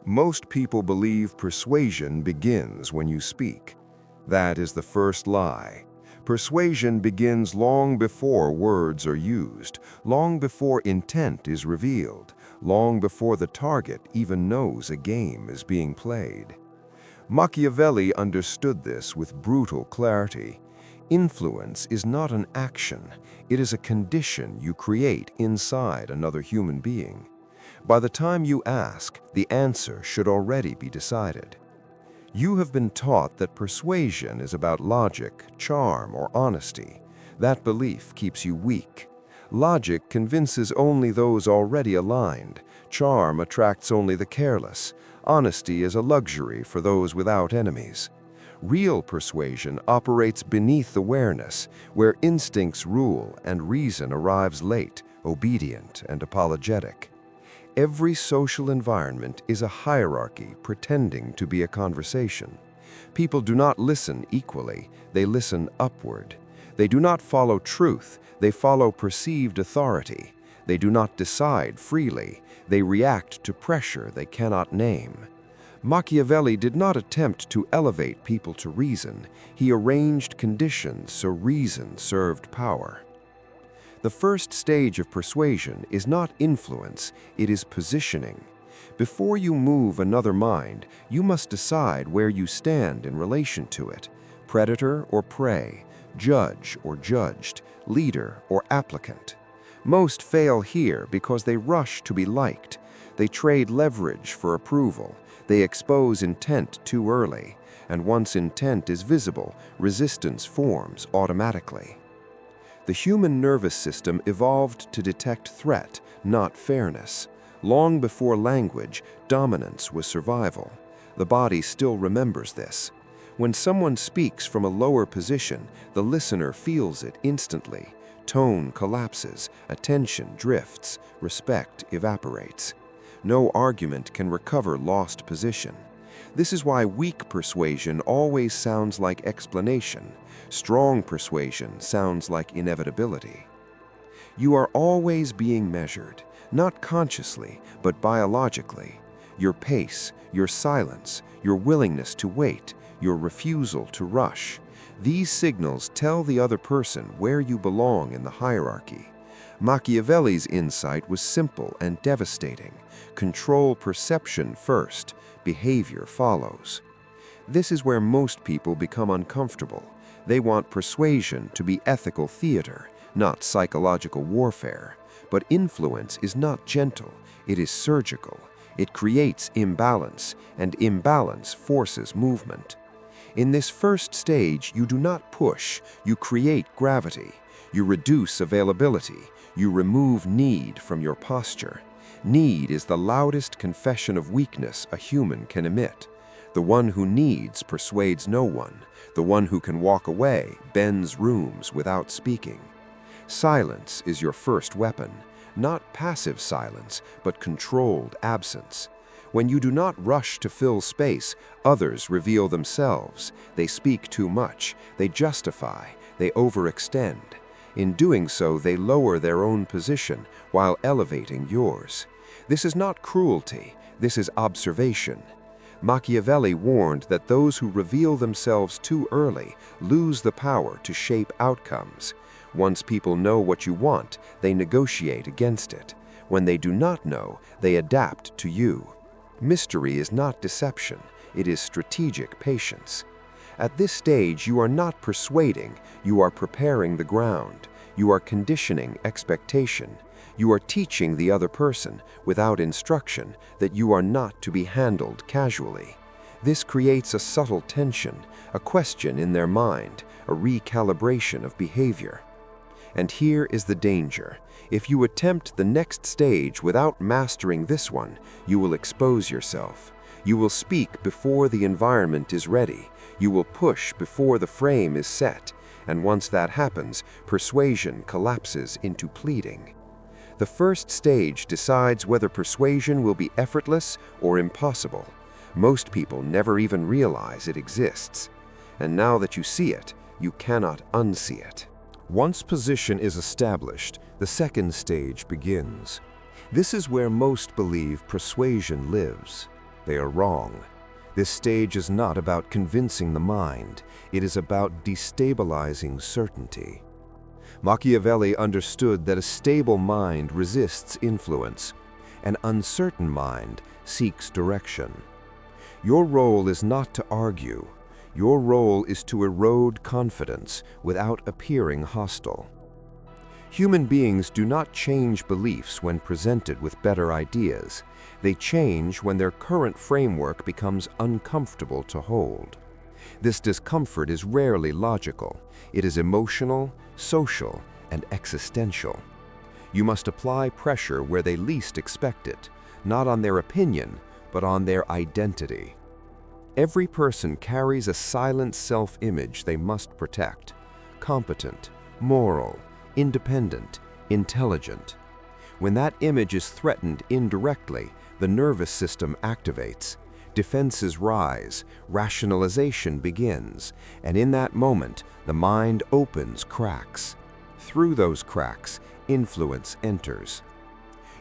Most people believe persuasion begins when you speak. That is the first lie. Persuasion begins long before words are used, long before intent is revealed, long before the target even knows a game is being played. Machiavelli understood this with brutal clarity. Influence is not an action, it is a condition you create inside another human being. By the time you ask, the answer should already be decided. You have been taught that persuasion is about logic, charm, or honesty. That belief keeps you weak. Logic convinces only those already aligned. Charm attracts only the careless. Honesty is a luxury for those without enemies. Real persuasion operates beneath awareness, where instincts rule and reason arrives late, obedient and apologetic. Every social environment is a hierarchy pretending to be a conversation. People do not listen equally, they listen upward. They do not follow truth, they follow perceived authority. They do not decide freely, they react to pressure they cannot name. Machiavelli did not attempt to elevate people to reason. He arranged conditions so reason served power. The first stage of persuasion is not influence, it is positioning. Before you move another mind, you must decide where you stand in relation to it. Predator or prey, judge or judged, leader or applicant. Most fail here because they rush to be liked. They trade leverage for approval. They expose intent too early. And once intent is visible, resistance forms automatically. The human nervous system evolved to detect threat, not fairness. Long before language, dominance was survival. The body still remembers this. When someone speaks from a lower position, the listener feels it instantly. Tone collapses, attention drifts, respect evaporates. No argument can recover lost position. This is why weak persuasion always sounds like explanation. Strong persuasion sounds like inevitability. You are always being measured, not consciously, but biologically. Your pace, your silence, your willingness to wait, your refusal to rush. These signals tell the other person where you belong in the hierarchy. Machiavelli's insight was simple and devastating. Control perception first, behavior follows. This is where most people become uncomfortable. They want persuasion to be ethical theater, not psychological warfare. But influence is not gentle, it is surgical. It creates imbalance, and imbalance forces movement. In this first stage, you do not push, you create gravity. You reduce availability, you remove need from your posture. Need is the loudest confession of weakness a human can emit. The one who needs persuades no one. The one who can walk away bends rooms without speaking. Silence is your first weapon, not passive silence, but controlled absence. When you do not rush to fill space, others reveal themselves. They speak too much, they justify, they overextend. In doing so, they lower their own position while elevating yours. This is not cruelty, this is observation. Machiavelli warned that those who reveal themselves too early lose the power to shape outcomes. Once people know what you want, they negotiate against it. When they do not know, they adapt to you. Mystery is not deception, it is strategic patience. At this stage, you are not persuading, you are preparing the ground. You are conditioning expectation. You are teaching the other person, without instruction, that you are not to be handled casually. This creates a subtle tension, a question in their mind, a recalibration of behavior. And here is the danger. If you attempt the next stage without mastering this one, you will expose yourself. You will speak before the environment is ready. You will push before the frame is set. And once that happens, persuasion collapses into pleading. The first stage decides whether persuasion will be effortless or impossible. Most people never even realize it exists. And now that you see it, you cannot unsee it. Once position is established, the second stage begins. This is where most believe persuasion lives. They are wrong. This stage is not about convincing the mind. It is about destabilizing certainty. Machiavelli understood that a stable mind resists influence. An uncertain mind seeks direction. Your role is not to argue. Your role is to erode confidence without appearing hostile. Human beings do not change beliefs when presented with better ideas. They change when their current framework becomes uncomfortable to hold. This discomfort is rarely logical. It is emotional, social, and existential. You must apply pressure where they least expect it, not on their opinion, but on their identity. Every person carries a silent self-image they must protect. Competent, moral, independent, intelligent. When that image is threatened indirectly, the nervous system activates. Defenses rise, rationalization begins, and in that moment, the mind opens cracks. Through those cracks, influence enters.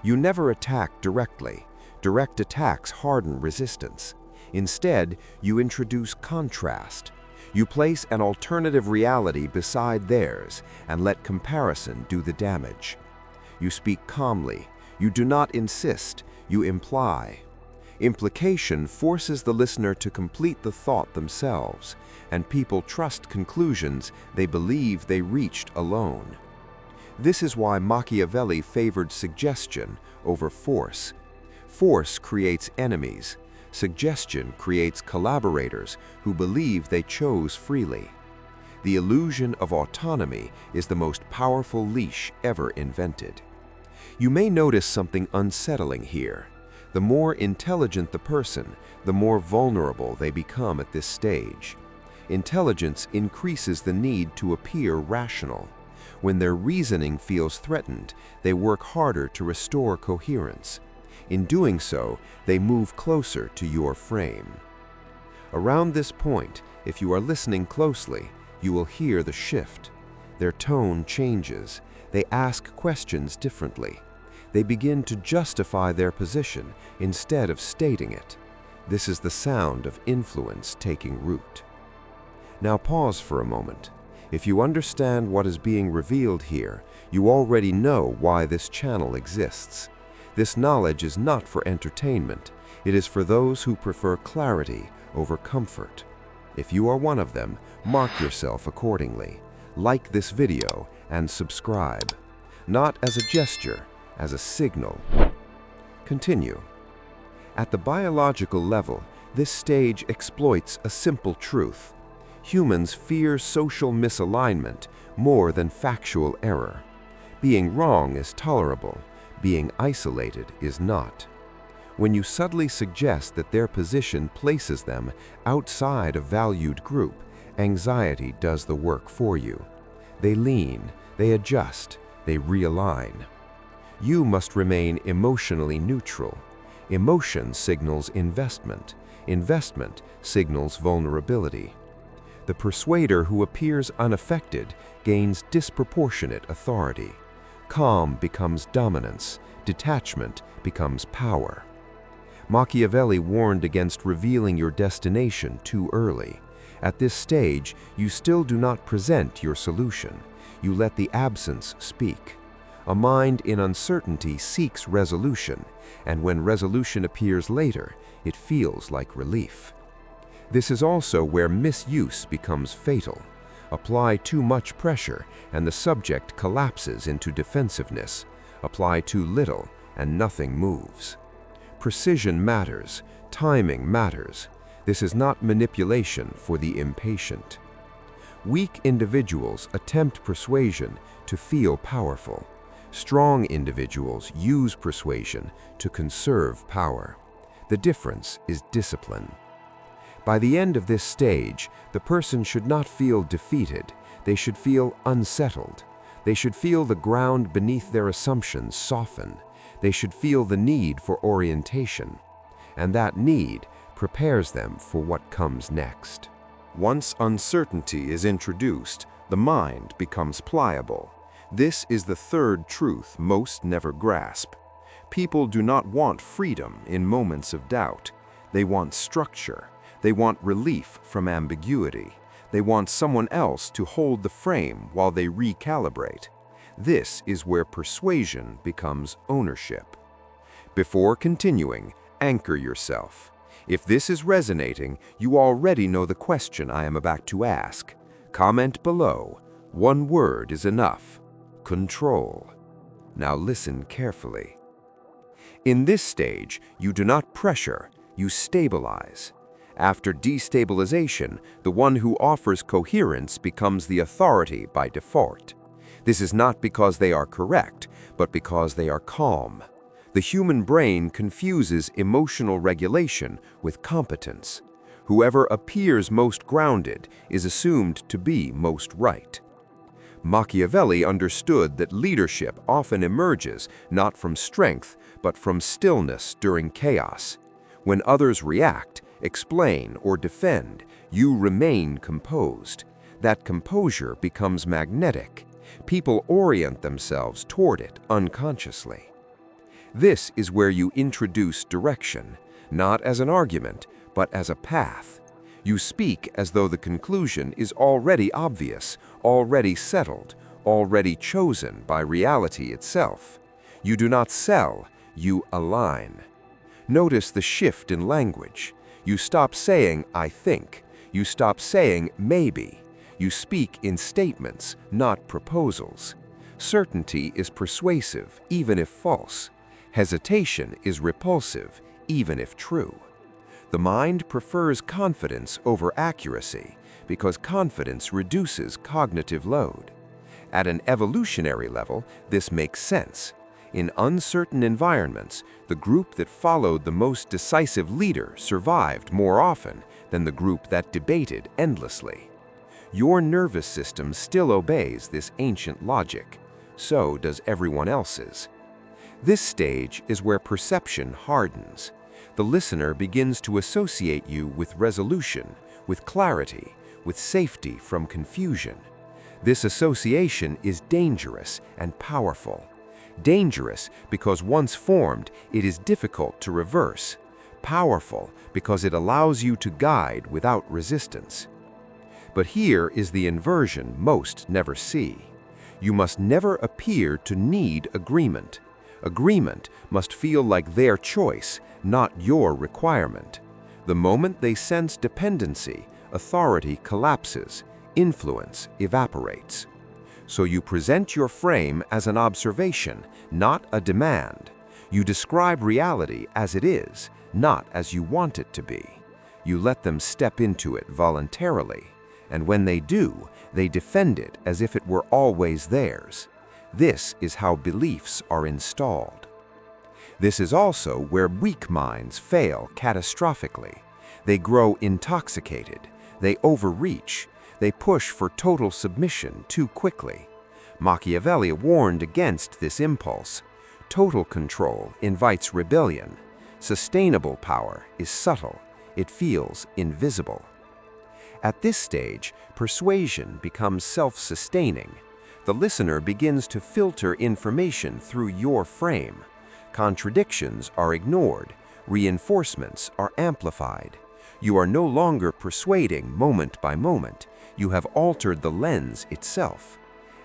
You never attack directly. Direct attacks harden resistance. Instead, you introduce contrast. You place an alternative reality beside theirs and let comparison do the damage. You speak calmly. You do not insist. You imply. Implication forces the listener to complete the thought themselves, and people trust conclusions they believe they reached alone. This is why Machiavelli favored suggestion over force. Force creates enemies. Suggestion creates collaborators who believe they chose freely. The illusion of autonomy is the most powerful leash ever invented. You may notice something unsettling here. The more intelligent the person, the more vulnerable they become at this stage. Intelligence increases the need to appear rational. When their reasoning feels threatened, they work harder to restore coherence. In doing so, they move closer to your frame. Around this point, if you are listening closely, you will hear the shift. Their tone changes. They ask questions differently. They begin to justify their position instead of stating it. This is the sound of influence taking root. Now pause for a moment. If you understand what is being revealed here, you already know why this channel exists. This knowledge is not for entertainment. It is for those who prefer clarity over comfort. If you are one of them, mark yourself accordingly. Like this video and subscribe. Not as a gesture, as a signal. Continue. At the biological level, this stage exploits a simple truth. Humans fear social misalignment more than factual error. Being wrong is tolerable. Being isolated is not. When you subtly suggest that their position places them outside a valued group, anxiety does the work for you. They lean, they adjust, they realign. You must remain emotionally neutral. Emotion signals investment. Investment signals vulnerability. The persuader who appears unaffected gains disproportionate authority. Calm becomes dominance. Detachment becomes power. Machiavelli warned against revealing your destination too early. At this stage, you still do not present your solution. You let the absence speak. A mind in uncertainty seeks resolution, and when resolution appears later, it feels like relief. This is also where misuse becomes fatal. Apply too much pressure, and the subject collapses into defensiveness. Apply too little, and nothing moves. Precision matters. Timing matters. This is not manipulation for the impatient. Weak individuals attempt persuasion to feel powerful. Strong individuals use persuasion to conserve power. The difference is discipline. By the end of this stage, the person should not feel defeated. They should feel unsettled. They should feel the ground beneath their assumptions soften. They should feel the need for orientation. And that need prepares them for what comes next. Once uncertainty is introduced, the mind becomes pliable. This is the third truth most never grasp. People do not want freedom in moments of doubt. They want structure. They want relief from ambiguity. They want someone else to hold the frame while they recalibrate. This is where persuasion becomes ownership. Before continuing, anchor yourself. If this is resonating, you already know the question I am about to ask. Comment below. One word is enough. Control. Now listen carefully. In this stage, you do not pressure, you stabilize. After destabilization, the one who offers coherence becomes the authority by default. This is not because they are correct, but because they are calm. The human brain confuses emotional regulation with competence. Whoever appears most grounded is assumed to be most right. Machiavelli understood that leadership often emerges not from strength, but from stillness during chaos. When others react, explain, or defend, you remain composed. That composure becomes magnetic. People orient themselves toward it unconsciously. This is where you introduce direction, not as an argument, but as a path. You speak as though the conclusion is already obvious, already settled, already chosen by reality itself. You do not sell, you align. Notice the shift in language. You stop saying, "I think." You stop saying, "maybe." You speak in statements, not proposals. Certainty is persuasive, even if false. Hesitation is repulsive, even if true. The mind prefers confidence over accuracy because confidence reduces cognitive load. At an evolutionary level, this makes sense. In uncertain environments, the group that followed the most decisive leader survived more often than the group that debated endlessly. Your nervous system still obeys this ancient logic. So does everyone else's. This stage is where perception hardens. The listener begins to associate you with resolution, with clarity, with safety from confusion. This association is dangerous and powerful. Dangerous because once formed, it is difficult to reverse. Powerful because it allows you to guide without resistance. But here is the inversion most never see. You must never appear to need agreement. Agreement must feel like their choice, not your requirement. The moment they sense dependency, authority collapses, influence evaporates. So you present your frame as an observation, not a demand. You describe reality as it is, not as you want it to be. You let them step into it voluntarily, and when they do, they defend it as if it were always theirs. This is how beliefs are installed. This is also where weak minds fail catastrophically. They grow intoxicated. They overreach. They push for total submission too quickly. Machiavelli warned against this impulse. Total control invites rebellion. Sustainable power is subtle. It feels invisible. At this stage, persuasion becomes self-sustaining. The listener begins to filter information through your frame. Contradictions are ignored. Reinforcements are amplified. You are no longer persuading moment by moment. You have altered the lens itself.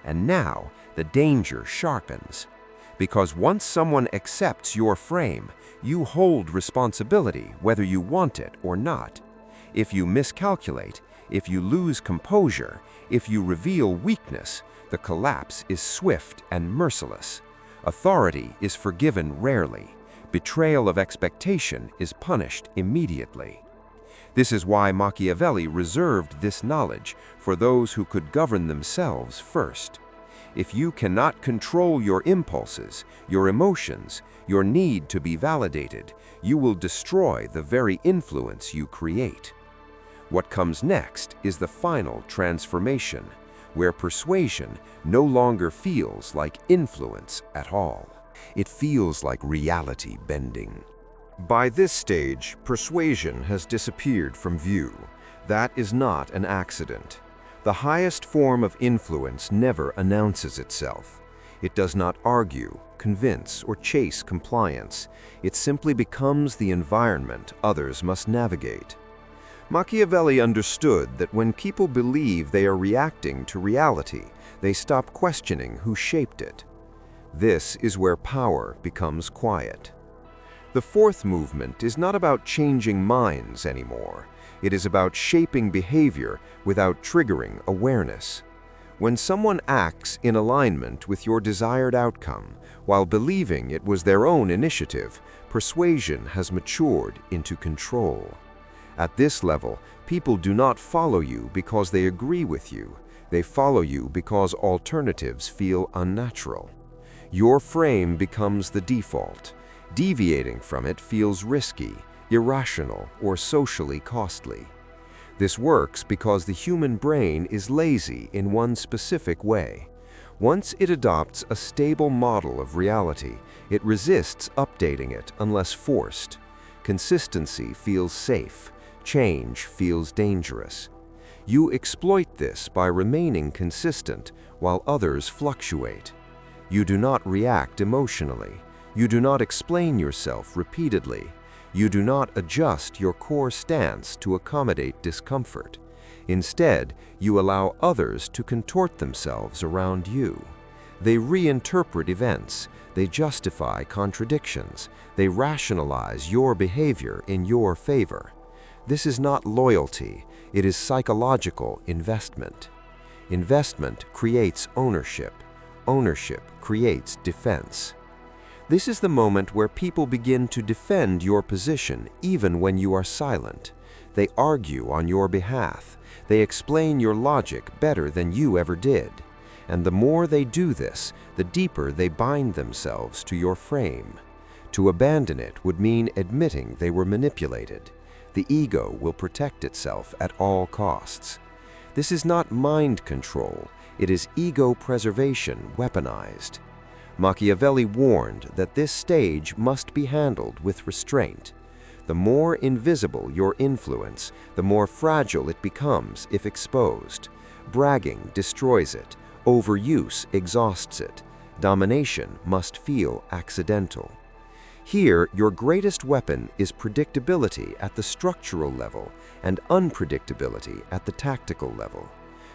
And now, the danger sharpens. Because once someone accepts your frame, you hold responsibility whether you want it or not. If you miscalculate, if you lose composure, if you reveal weakness, the collapse is swift and merciless. Authority is forgiven rarely. Betrayal of expectation is punished immediately. This is why Machiavelli reserved this knowledge for those who could govern themselves first. If you cannot control your impulses, your emotions, your need to be validated, you will destroy the very influence you create. What comes next is the final transformation, where persuasion no longer feels like influence at all. It feels like reality bending. By this stage, persuasion has disappeared from view. That is not an accident. The highest form of influence never announces itself. It does not argue, convince, or chase compliance. It simply becomes the environment others must navigate. Machiavelli understood that when people believe they are reacting to reality, they stop questioning who shaped it. This is where power becomes quiet. The fourth movement is not about changing minds anymore. It is about shaping behavior without triggering awareness. When someone acts in alignment with your desired outcome, while believing it was their own initiative, persuasion has matured into control. At this level, people do not follow you because they agree with you. They follow you because alternatives feel unnatural. Your frame becomes the default. Deviating from it feels risky, irrational, or socially costly. This works because the human brain is lazy in one specific way. Once it adopts a stable model of reality, it resists updating it unless forced. Consistency feels safe. Change feels dangerous. You exploit this by remaining consistent while others fluctuate. You do not react emotionally. You do not explain yourself repeatedly. You do not adjust your core stance to accommodate discomfort. Instead, you allow others to contort themselves around you. They reinterpret events. They justify contradictions. They rationalize your behavior in your favor. This is not loyalty. It is psychological investment. Investment creates ownership. Ownership creates defense. This is the moment where people begin to defend your position even when you are silent. They argue on your behalf. They explain your logic better than you ever did. And the more they do this, the deeper they bind themselves to your frame. To abandon it would mean admitting they were manipulated. The ego will protect itself at all costs. This is not mind control. It is ego preservation weaponized. Machiavelli warned that this stage must be handled with restraint. The more invisible your influence, the more fragile it becomes if exposed. Bragging destroys it. Overuse exhausts it. Domination must feel accidental. Here, your greatest weapon is predictability at the structural level and unpredictability at the tactical level.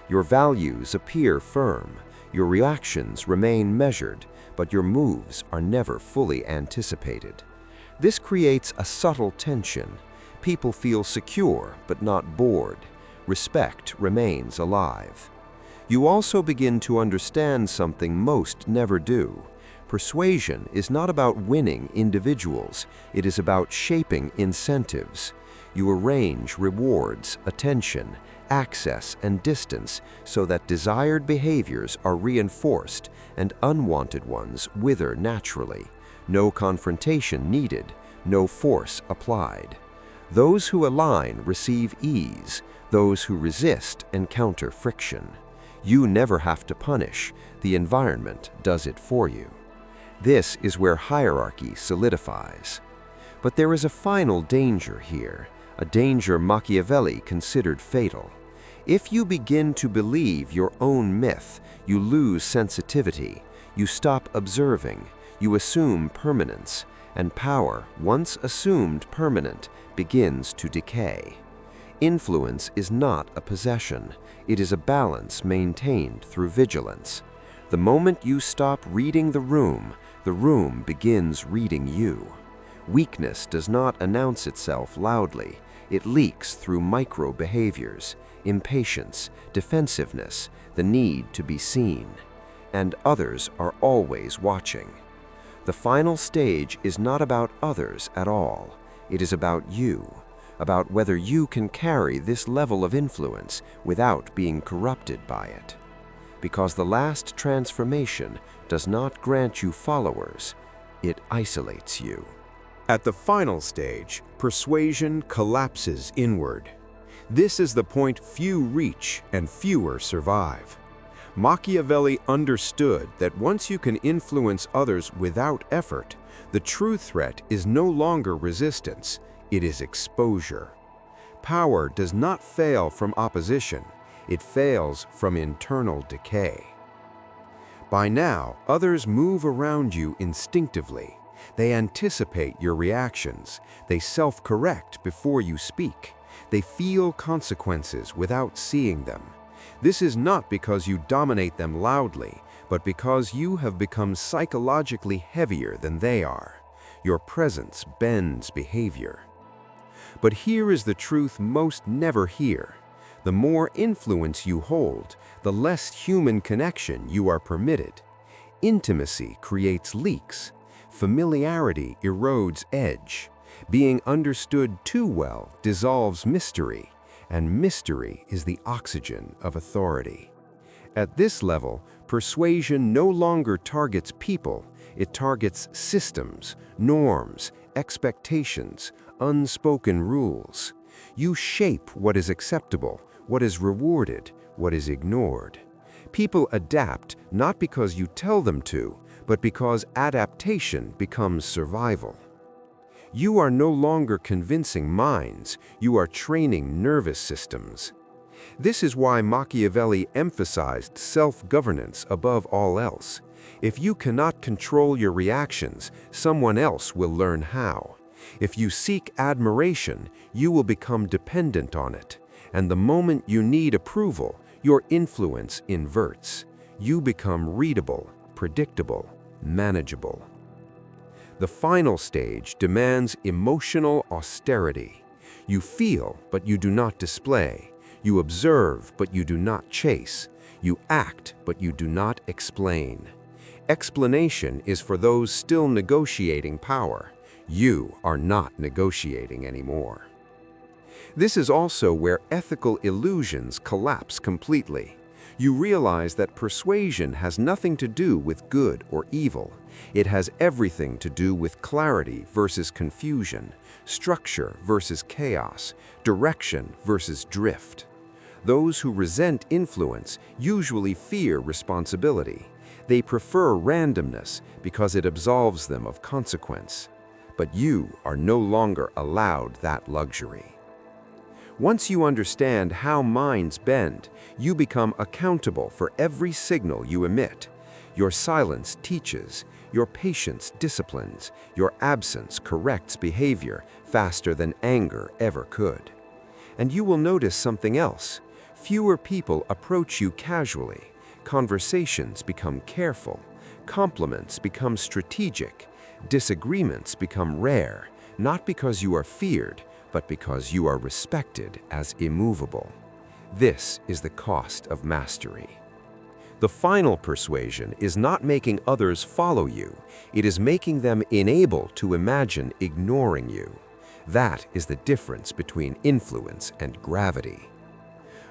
Your values appear firm. Your reactions remain measured, but your moves are never fully anticipated. This creates a subtle tension. People feel secure but not bored. Respect remains alive. You also begin to understand something most never do. Persuasion is not about winning individuals. It is about shaping incentives. You arrange rewards, attention, access, and distance so that desired behaviors are reinforced and unwanted ones wither naturally. No confrontation needed, no force applied. Those who align receive ease. Those who resist encounter friction. You never have to punish. The environment does it for you. This is where hierarchy solidifies. But there is a final danger here, a danger Machiavelli considered fatal. If you begin to believe your own myth, you lose sensitivity, you stop observing, you assume permanence, and power, once assumed permanent, begins to decay. Influence is not a possession. It is a balance maintained through vigilance. The moment you stop reading the room begins reading you. Weakness does not announce itself loudly. It leaks through micro behaviors, impatience, defensiveness, the need to be seen. And others are always watching. The final stage is not about others at all. It is about you, about whether you can carry this level of influence without being corrupted by it. Because the last transformation does not grant you followers, it isolates you. At the final stage, persuasion collapses inward. This is the point few reach and fewer survive. Machiavelli understood that once you can influence others without effort, the true threat is no longer resistance, it is exposure. Power does not fail from opposition, it fails from internal decay. By now, others move around you instinctively. They anticipate your reactions. They self-correct before you speak. They feel consequences without seeing them. This is not because you dominate them loudly, but because you have become psychologically heavier than they are. Your presence bends behavior. But here is the truth most never hear. The more influence you hold, the less human connection you are permitted. Intimacy creates leaks. Familiarity erodes edge. Being understood too well dissolves mystery, and mystery is the oxygen of authority. At this level, persuasion no longer targets people, it targets systems, norms, expectations, unspoken rules. You shape what is acceptable, what is rewarded, what is ignored. People adapt not because you tell them to, but because adaptation becomes survival. You are no longer convincing minds, you are training nervous systems. This is why Machiavelli emphasized self-governance above all else. If you cannot control your reactions, someone else will learn how. If you seek admiration, you will become dependent on it. And the moment you need approval, your influence inverts. You become readable, predictable, manageable. The final stage demands emotional austerity. You feel, but you do not display. You observe, but you do not chase. You act, but you do not explain. Explanation is for those still negotiating power. You are not negotiating anymore. This is also where ethical illusions collapse completely. You realize that persuasion has nothing to do with good or evil. It has everything to do with clarity versus confusion, structure versus chaos, direction versus drift. Those who resent influence usually fear responsibility. They prefer randomness because it absolves them of consequence. But you are no longer allowed that luxury. Once you understand how minds bend, you become accountable for every signal you emit. Your silence teaches, your patience disciplines, your absence corrects behavior faster than anger ever could. And you will notice something else. Fewer people approach you casually. Conversations become careful. Compliments become strategic. Disagreements become rare, not because you are feared, but because you are respected as immovable. This is the cost of mastery. The final persuasion is not making others follow you. It is making them unable to imagine ignoring you. That is the difference between influence and gravity.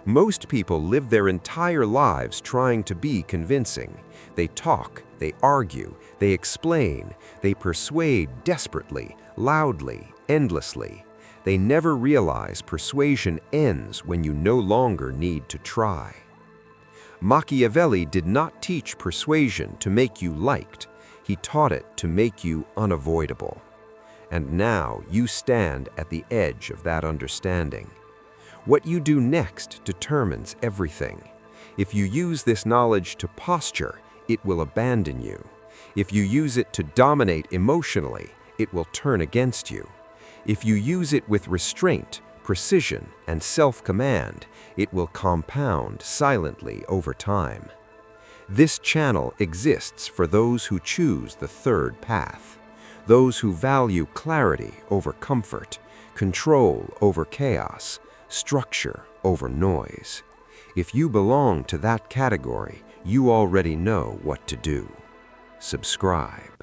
Most people live their entire lives trying to be convincing. They talk, they argue, they explain, they persuade desperately, loudly, endlessly. They never realize persuasion ends when you no longer need to try. Machiavelli did not teach persuasion to make you liked. He taught it to make you unavoidable. And now you stand at the edge of that understanding. What you do next determines everything. If you use this knowledge to posture, it will abandon you. If you use it to dominate emotionally, it will turn against you. If you use it with restraint, precision, and self-command, it will compound silently over time. This channel exists for those who choose the third path, those who value clarity over comfort, control over chaos, structure over noise. If you belong to that category, you already know what to do. Subscribe.